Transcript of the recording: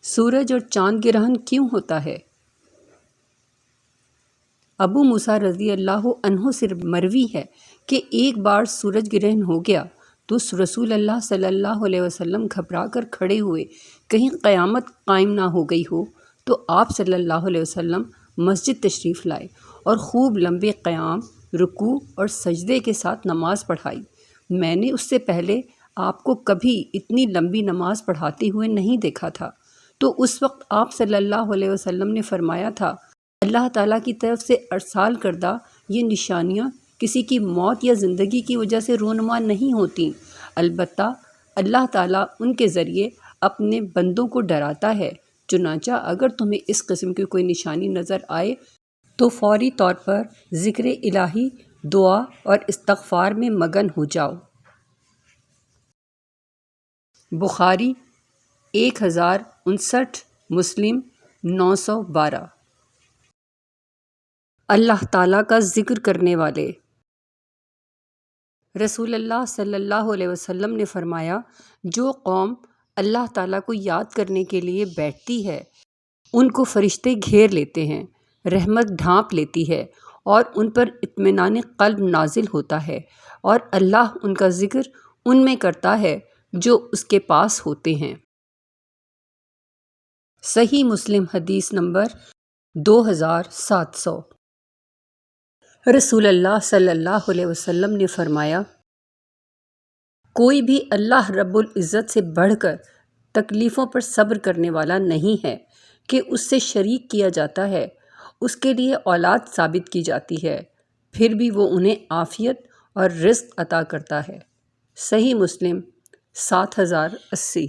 سورج اور چاند گرہن کیوں ہوتا ہے؟ ابو موسیٰ رضی اللہ عنہ سے مروی ہے کہ ایک بار سورج گرہن ہو گیا تو رسول اللہ صلی اللہ علیہ وسلم گھبرا کر کھڑے ہوئے، کہیں قیامت قائم نہ ہو گئی ہو۔ تو آپ صلی اللہ علیہ وسلم مسجد تشریف لائے اور خوب لمبے قیام، رکوع اور سجدے کے ساتھ نماز پڑھائی۔ میں نے اس سے پہلے آپ کو کبھی اتنی لمبی نماز پڑھاتے ہوئے نہیں دیکھا تھا۔ تو اس وقت آپ صلی اللہ علیہ وسلم نے فرمایا تھا، اللہ تعالیٰ کی طرف سے ارسال کردہ یہ نشانیاں کسی کی موت یا زندگی کی وجہ سے رونما نہیں ہوتیں، البتہ اللہ تعالیٰ ان کے ذریعے اپنے بندوں کو ڈراتا ہے۔ چنانچہ اگر تمہیں اس قسم کی کوئی نشانی نظر آئے تو فوری طور پر ذکر الہی، دعا اور استغفار میں مگن ہو جاؤ۔ بخاری 1059، مسلم 912۔ اللہ تعالیٰ کا ذکر کرنے والے۔ رسول اللہ صلی اللہ علیہ وسلم نے فرمایا، جو قوم اللہ تعالیٰ کو یاد کرنے کے لیے بیٹھتی ہے ان کو فرشتے گھیر لیتے ہیں، رحمت ڈھانپ لیتی ہے اور ان پر اطمینان قلب نازل ہوتا ہے، اور اللہ ان کا ذکر ان میں کرتا ہے جو اس کے پاس ہوتے ہیں۔ صحیح مسلم حدیث نمبر 2700۔ رسول اللہ صلی اللہ علیہ وسلم نے فرمایا، کوئی بھی اللہ رب العزت سے بڑھ کر تکلیفوں پر صبر کرنے والا نہیں ہے کہ اس سے شریک کیا جاتا ہے، اس کے لیے اولاد ثابت کی جاتی ہے، پھر بھی وہ انہیں عافیت اور رزق عطا کرتا ہے۔ صحیح مسلم 7080۔